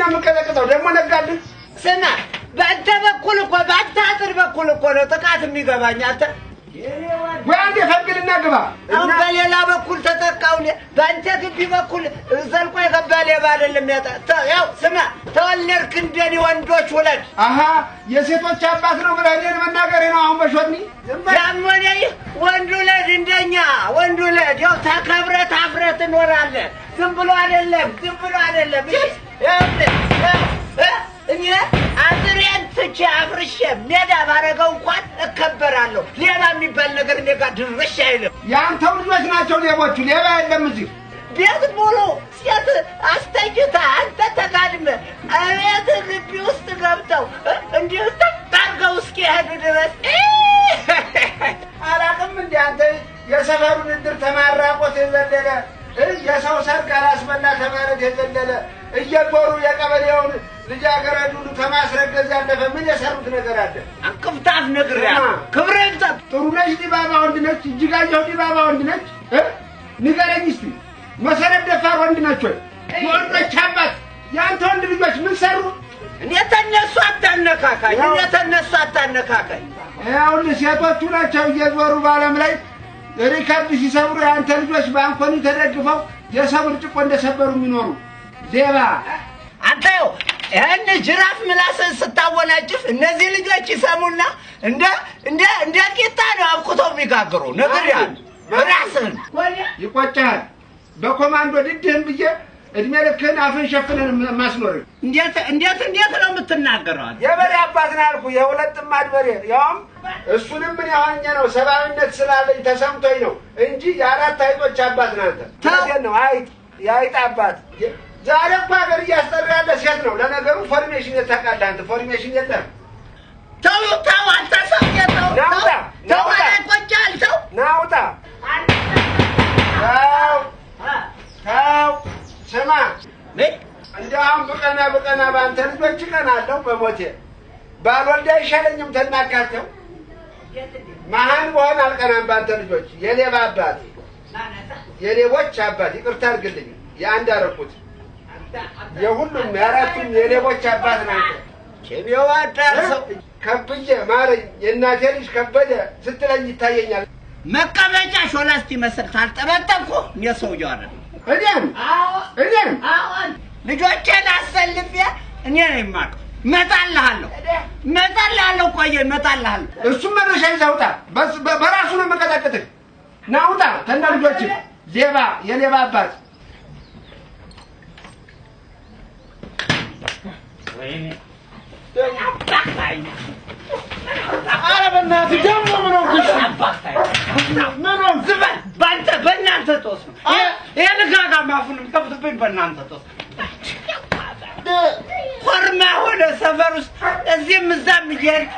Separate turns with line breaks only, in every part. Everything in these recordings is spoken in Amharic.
ምንድነው መቀዘቅዘው ደግሞ ነጋልህ
ስማ ባንተ በኩል እኮ ባንተ አጥር በኩል እኮ ነው ጥቃት የሚገባኝ አንተ
ወንድ ፈቅድና ግባ
አሁን በሌላ በኩል ተጠቃው ባንተ ግቢ በኩል ዘልቆ የገባ ሌባ አይደለም ያው ስማ ተወለድክ እንደኔ ወንዶች ወለድ
አሃ የሴቶች አባት ነው ብለህ መናገር ነው አሁን በሾኒ
ያሞኔ ወንዱ ለድ እንደኛ ወንዱ ለድ ያው ተከብረህ ታፍረህ ትኖራለህ ዝም ብሎ አይደለም እኔ አጥሬን ትቼ አፍርሼ ሜዳ ባረገው እንኳን እከበራለሁ ሌባ የሚባል ነገር እኔ ጋር ድርሽ አይልም
ያንተው ልጆች ናቸው ሌቦቹ ሌባ የለም እዚህ
ቤት ሙሉ ሴት አስተኝታ አንተ ተጋድመህ እቤት ግቢ ውስጥ ገብተው እንዲሁ ታርገው እስኪሄዱ ድረስ
አላውቅም እንደ አንተ የሰፈሩን እድር ተማራቆት የዘለለ የሰው ሰርግ አላስበላ ተማረት የዘለለ እየጎሩ የቀበሌውን ልጃገረድ ሁሉ ከማስረገዝ ያለፈ ምን የሰሩት ነገር አለ?
አንክፍታፍ ነገር ያ ክብረንታ
ጥሩነሽ ዲባባ ወንድ ነች እጅጋየሁ ዲባባ ወንድ ነች ንገረኝ እስቲ መሰረት ደፋር ወንድ ነች ወይ ወንዶች አባት ያንተ ወንድ ልጆች ምን ሰሩ?
እኔ ተነሱ አታነካካኝ
ያውልህ ሴቶቹ ናቸው እየዞሩ ባለም ላይ ሪከርድ ሲሰብሩ ያንተ ልጆች ባንኮኒ ተደግፈው የሰው ብርጭቆ እንደሰበሩ የሚኖሩ ሌባ
አንተው እነ ጅራፍ ምላስን ስታወናጭፍ እነዚህ ልጆች ይሰሙና እንደ ቂጣ ነው አብኩተው የሚጋግሩ ነገር ያ ራስን
ይቆጫል በኮማንዶ ድድህም ብዬ እድሜ ልክህን አፍን ሸፍነን ማስኖር
እንዴት ነው የምትናገረው
የበሬ አባት ነህ አልኩህ የሁለት ጥማድ በሬ ያውም እሱንም ምን ያሆኘ ነው ሰብአዊነት ስላለኝ ተሰምቶኝ ነው እንጂ የአራት አይጦች አባት ነህ አንተ ታዲያ ነው የአይጥ አባት ዛሬ እኮ ሀገር እያስጠራ ያለ ሴት ነው ለነገሩ ፎርሜሽን የታውቃለህ አንተ ፎርሜሽን የለም
ተው አንተ ሰውዬው ተው አይቆጫል ተው
ናውጣ ተው ስማ እንደውም በቀና በአንተ ልጆች ቀናለሁ በሞቴ ባልወልድ አይሻለኝም ተናካቸው መሀን በሆን አልቀናም በአንተ ልጆች የሌባ አባት የሌቦች አባት ይቅርታ አድርግልኝ የአንድ አረኩት የሁሉም የአራቱም የሌቦች አባት ናቸው
የዋዳሰው
ከብዬ ማረኝ የእናቴ ልጅ ከበደ ስትለኝ ይታየኛል
መቀመጫ ሾላስቲ መስል ታልጠበጠብኩ የሰውየው አይደል
እኔም
ልጆቼን አሰልፌ እኔ ነኝ የማውቀው እመጣልሃለሁ ቆየ እመጣልሃለሁ
እሱም መድረሻ ይዘውጣ በራሱ ነው መቀጣቀጥህ ናውጣ ከእነ ልጆችህ ሌባ የሌባ አባት
ወይኔ
ኧረ በእናትህ ደግሞ ምን ሆንክሽ
ምን ሆንክ ዝበል በእናንተ ጦስ ነው ይሄ ልጋጋም አፉንም ከፍትብኝ በእናንተ ጦስ ኮርማ ሆነ ሰፈር ውስጥ እዚህም እዛም እየሄድክ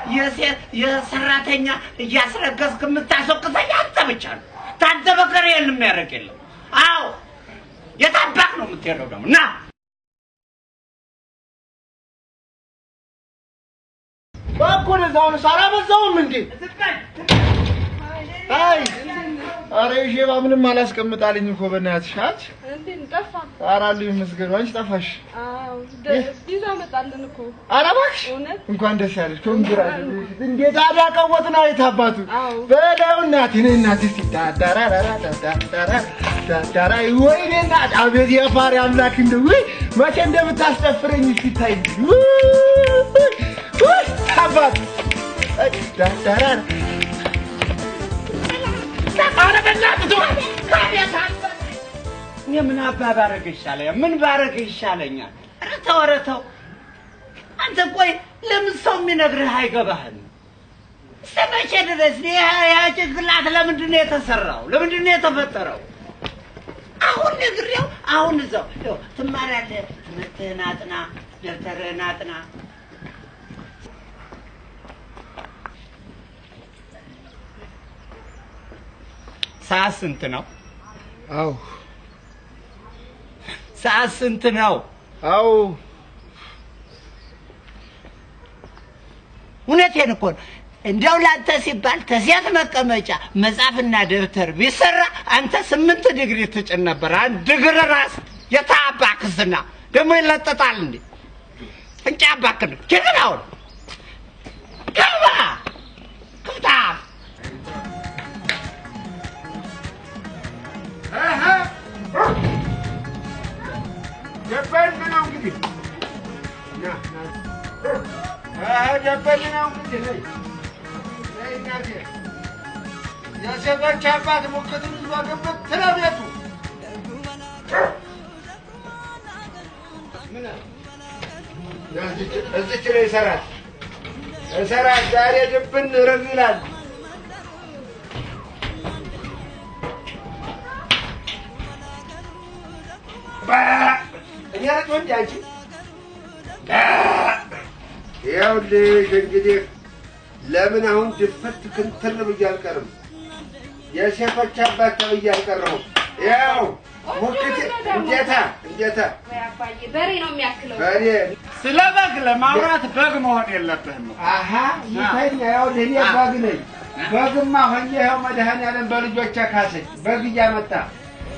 የሰራተኛ እያስረገዝክ የምታስወቅሰኝ አንተ ብቻ ነው ታንተ በቀር ይሄን የሚያደርግ የለም አዎ የታባክ ነው የምትሄደው ደግሞ ና
ባኩን እዛውን ሳላበዛውም እንዴ አይ አረ ሼባ ምንም አላስቀምጣልኝ እኮ በእናትሽ አት
እንዴ ጠፋ
አራልኝ መስገዱ አንቺ ጠፋሽ
አው ዲዛ መጣልን እኮ
ኧረ እባክሽ እንኳን ደስ ያለሽ ኮንግራቹሌሽን እንዴት አዳቀወት ነው የታባቱ በለው እናቴ ነኝ እናቴ ሲታዳራ ወይኔ እናት አቤት የፋሪ አምላክ እንደው መቼ እንደምታስጨፍረኝ ሲታይ ታባት ዳዳራ
አረ በእናትህ የምን አባባረግ ይሻለኛል ምን ባረግ ይሻለኛል ኧረ ተው አንተ ቆይ ለምን ሰው የሚነግርህ አይገባህም እስከመቼ ድረስ ያ ጭንቅላት ለምንድን ነው የተሰራው ለምንድን ነው የተፈጠረው አሁን ነግሬው አሁን እዛው ትማራለህ ትምህርትህን አጥና ደብተርህን አጥና ሰዓት ስንት ነው?
አው
ሰዓት ስንት ነው?
አው
እውነቴን እኮ እንደው ላንተ ሲባል ተዚያት መቀመጫ መጻፍና ደብተር ቢሰራ አንተ 8 ዲግሪ ትጭን ነበር። አንድ ዲግሪ ራስ የታባክስና ደግሞ ይለጠጣል እንዴ? እንጫ ባክን ችግራውን ገባ ክፍታ
ጀበል ነው እንግዲህ ጀበል ነው እንግዲህ እናቴ የሴቶች አባት ሙክትን ይዞ ግብት ትለቤቱ እዚች ላይ እሰራት ዛሬ ድብን ረግ ይላል። እኔ ረጭ ወንድ አንቺ ይኸውልሽ እንግዲህ ለምን አሁን ድፍት ክንትር ብዬ አልቀርም? የሴቶች አባት ተብዬ አልቀረሁም። ያው ሙክት እንጀታ
በሬ ነው የሚያክለው።
በሬ
ስለ በግ ለማውራት በግ መሆን የለብህም።
አሃ ይሄን ያው ለኔ በግ ነኝ። በግማ ሆኜ ይኸው መድኃኒዓለም በልጆቼ ካሰኝ በግ እያመጣ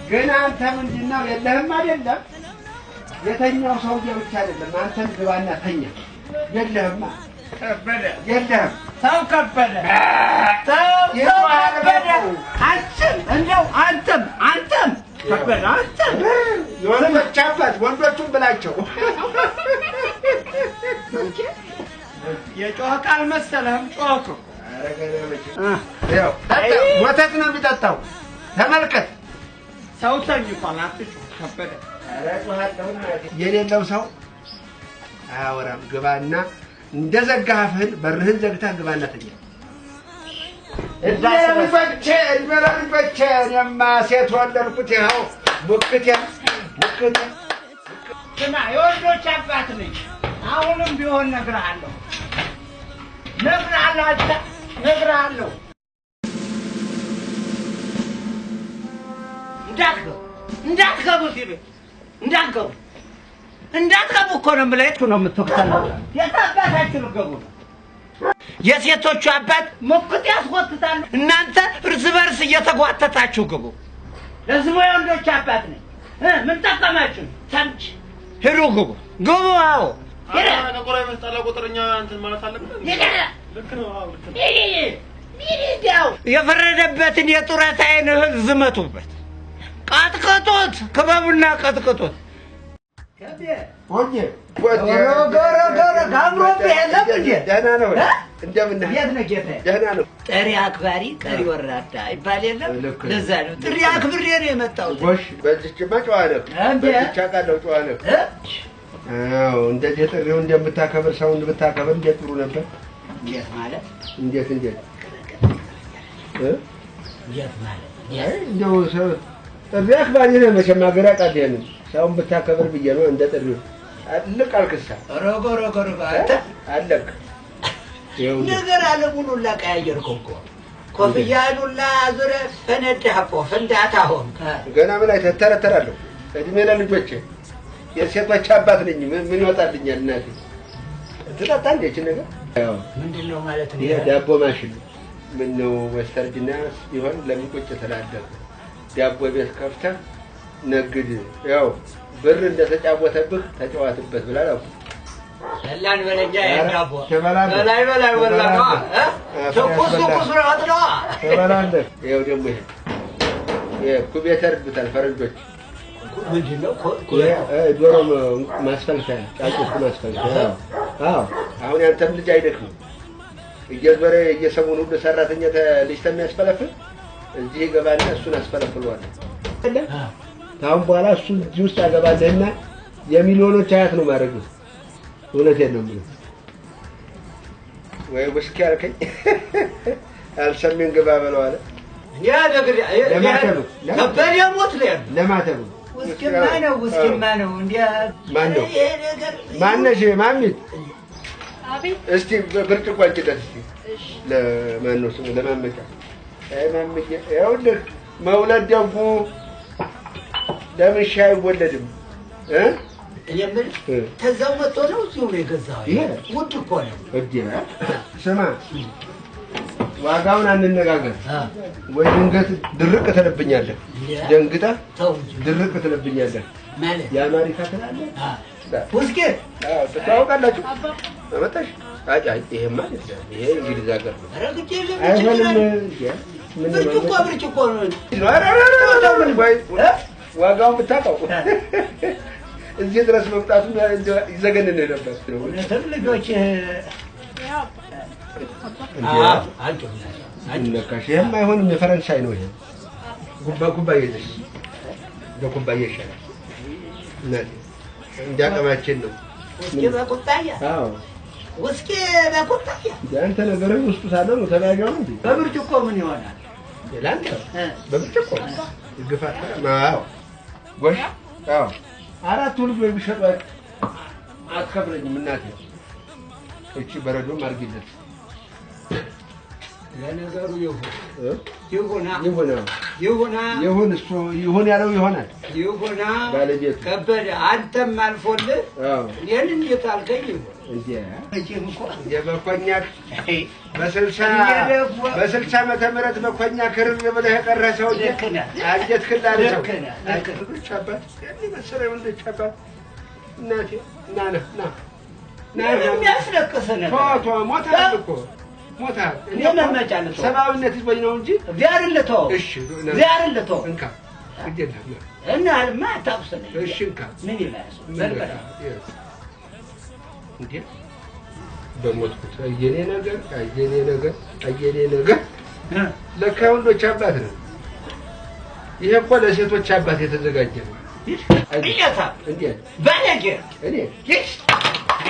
ግን አንተ ምንድነው የለህም አይደለም? የተኛው ሰውዬ ብቻ አይደለም አንተም ግባና ተኛ። የለህማ ከበደ የለህም ሰው ከበደ አንተም እንደው አንተም ከበደ አንተም የወንዶች አባት ወንዶቹን ብላቸው
የጮህ ቃል መሰለህም ጮህኩ።
ያው ወተት ነው የሚጠጣው። ተመልከት
ሰው ተኝቷል አትጮህ ከበደ።
የሌለው ሰው አያወራም። ግባና እንደዘጋህን በርህን ዘግተህ ግባና ተኛ። እድሜ እኔማ ሴት ወለድኩት ይኸው ሙክት
ስማ የወንዶች አባት ነኝ። አሁንም ቢሆን እነግርሃለሁ እንዳትገቡ እኮ ነው የምልህ። የቱ ነው የምትወቅተው? የት አባታችሁ ልትገቡ ነው? የሴቶቹ አባት ሙክት ያስወጥታሉ። እናንተ እርስ በርስ እየተጓተታችሁ ግቡ። ለስሙ የወንዶች አባት ነኝ። ምን ጠቀማችሁ? ሰምች ሂዱ ግቡ። አዎ የፈረደበትን የጡረታዬን እህል ዝመቱበት። ቀጥቅጡት፣ ክበቡና ቀጥቅጡት። ጥሪ አክባሪ ቀሪ ወራዳ ይባል የለም? ለዛ ነው ጥሪ አክብሬ ነው የመጣሁት።
በዚህማ ጨዋ ነህ፣ በዚህች አውቃለሁ ጨዋ ነህ። እንደዚህ ጥሪውን እንደምታከብር ሰውን ብታከብር እንዴት ጥሩ ነበር።
እንዴት ማለት?
እንዴት
ማለት?
እንደው ጥሪ አክባሪ ነህ መቼም አገር ያውቃል። ሰውን ብታከብር ብዬ ነው እንደ ጥሪው አልቅ አልክሳ
ረጎ
አለቅ
ነገር አለ ሙሉ ላቀያየርከው እኮ ኮፍያህን ሁላ ዙረህ ፈነዳህ እኮ ፍንዳታ ሆንክ።
ገና ምን አይተተረተራለሁ። እድሜ ለልጆቼ የሴቶች አባት ነኝ። ምን ይወጣልኛል? እናቴ ትጠጣ እንዴች ነገር
ምንድነው ማለት ነው?
ዳቦ ማሽን ምን ነው ወስተርጅና ይሆን ለምን ቁጭ ትላለህ? ዳቦ ቤት ከፍተህ ነግድ። ያው ብር እንደተጫወተብህ ተጫዋትበት ብላ ነው።
ሰላን በለኛ ያዳቦ በላይ ወላማ ተቆስ ነው
ተበላንደህ። ይኸው ደግሞ ይሄ ኩቤተር ብታል ፈረንጆች
ምንድነው?
ዶሮ ማስፈልፈያ ጫጩት ማስፈልፈያ። አሁን ያንተም ልጅ አይደክም እየዞረ እየሰሙን ሁሉ ሰራተኛ ልጅ ተሚያስፈለፍል እዚህ ይገባና እሱን አስፈለፍሏል። ታውን በኋላ እሱ እዚህ ውስጥ አገባለህና የሚሊዮኖች አያት ነው ማድረግ። እውነቴን ነው የምልህ። ወይ ውስኪ አልከኝ አልሰሜን ግባ በለው አለ።
ያ ነገር ከበደ ሞት ነው
ለማተብ
ውስኪማ ነው እንዴ?
ማነው ማነሽ? ማሚት
አቤት።
እስቲ ብርጭቆ አንቺለት እስቲ ለማነው ስሙ? ለማመጫ ማምዬ ይኸውልህ መውለድ ደጉ ለምን ሻይ አይወለድም?
እኔ የምልህ ከዛው መጥቶ ነው እዚሁ ነው የገዛኸው? ውድ እኮ ነው።
ስማ ዋጋውን አንነጋገር። ወይ ድንገት ድርቅ ትልብኛለህ። ደንግጠህ ድርቅ ትልብኛለህ።
ማለት
የአሜሪካ ትላለህ
ውስኪ
ትታወቃላችሁ መጣሽ አይ ይሄማ ይሄ እንግሊዝ ሀገር ነው
ረግጬ ብርጭቆ ነው
ዋጋውን ብታውቀው እዚህ ድረስ መምጣቱ ይዘገንን ነበር
ልጆች
አንቺ የማይሆንም የፈረንሳይ ነው ይሄ ኩባያ ይዘሽ በኩባያ ይሻላል እናቴ እንዲያቀማችን ነው
ውስኪ በኩባያ
አዎ
ውስኪ በኩባያ
ያንተ ነገር ውስጡ ሳለ ነው ተባያው እንዴ
በብርጭቆ ምን ይሆናል
ይላንተ በብርጭቆ ይግፋታ አዎ ጎሽ አዎ አራት ልጅ ወይ ቢሸጥ አትከብረኝም እናቴ እቺ በረዶ ማርጊለት
ለነገሩ ይሁን እሱ ይሁን ያለው ይሆናል ይሁን
ባለቤቱ
ከበደ አንተም አልፎልህ እኔን እንዴት አልከኝ
እንዴ የበኮኛክ በስልሳ ዓመተ ምህረት በኮኛ ክርር ብለህ የቀረሰው አንጀት ክላል ነው ቻባት መሰለኝ ወንድ ቻባት እናቴ ና
የሚያስለቅስ ነገር
ፎቶ ሞታል እኮ ሞታል
እኔ መመጫለሁ
ሰባዊነት ይዞኝ ነው እንጂ
ዚያርን ለተው
እሺ
ዚያርን ለተው
እንካ እጀለህ
እና ማታውሰነ
እሺ እንካ
ምን ይላል በልበላ
እንዴ በሞትኩት አየኔ ነገር ለካ ወንዶች አባት ነው ይሄ እኮ ለሴቶች አባት የተዘጋጀ ነው
እያታ
እንዴ
ባለጌ
እኔ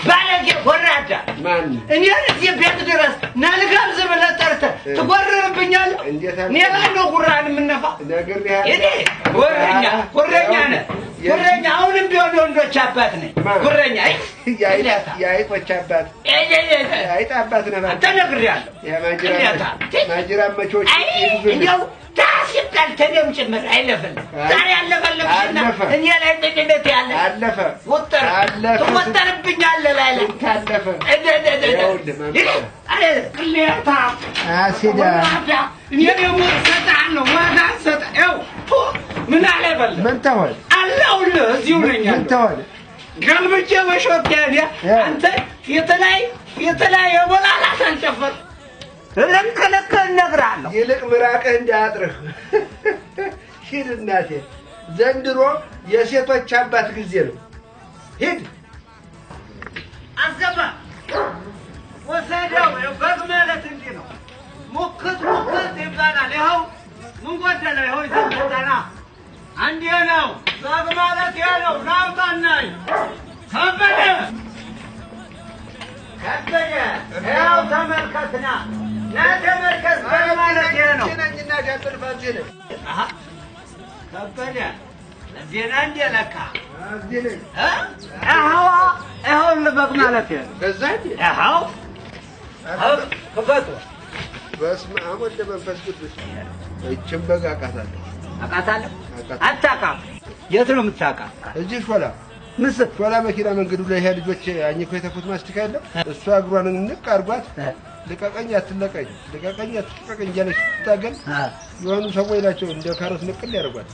ባለጌ ወራዳ
ማን
እኔ እዚህ ቤት ድረስ ናልጋብዝ ብለህ ጠርተህ ትጎርርብኛለህ እኔ ላይ ነው ጉራን የምነፋ
ነግሬሃለሁ
እኔ ጉረኛ ነህ ጉረኛ አሁንም ቢሆን ወንዶች አባት ነኝ ጉረኛ
የአይጦች አባት የአይጥ አባት ነህ
አንተ ነግሬሃለሁ
ማጅራ መቾች
እንደው ታሲብታል ተደም ጭምር አይለፈልም ዛሬ አለፈልምና እኔ ላይ ጥቂት ያለ
አለፈ
ወጣ ትወጣርብኛለህ ላይ
ታለፈ
ቅሌታ
አሲዳ
እኔ ደግሞ ሰጣለሁ ዋጋ ሰጣው ምን አለበል
ምን ተሆነ
አላውልህ እዚሁ ነኝ
ምን ተሆነ
ገልብጬ በሾክ ያዲያ አንተ የተላይ የቦላላ ሳንጨፈር ለከለከ እነግርሃለሁ
ይልቅ ምራቅህ እንዳያጥርህ ሂድ እናቴ ዘንድሮ የሴቶች አባት ጊዜ ነው ሂድ
አስገባ ወሰደው በግ ማለት እንዲህ ነው ሙክት ይባላል ይኸው ምን ጎደለ ይኸው ይዘምታና አንዴ ነው በግ ማለት ያለው ናውጣናይ ከበደ ይኸው ተመልከትና ተመልከት በግ ማለት ይሄ ነው
ነኝና ያጥልፋዚህ ነው
ከበደ ዜና እንደ ለካ
እዚህ ነኝ
ይኸው በግ ማለት ይሄ
ከዛ
ይኸው ክፈቱ
በስመ አብ ወወልድ ወመንፈስ ቅዱስ እቺን በግ አውቃታለሁ
አታውቃም የት ነው የምታውቃት
እዚህ ሾላ መኪና መንገዱ ላይ ያ ልጆች አኝኮ የተኩት ማስቲካ ያለው እሷ እግሯን ንቅ አርጓት ልቀቀኝ አትለቀኝ እያለች ስታገል የሆኑ ሰዎች ናቸው እንደ ካሮት ንቅል ያደርጓት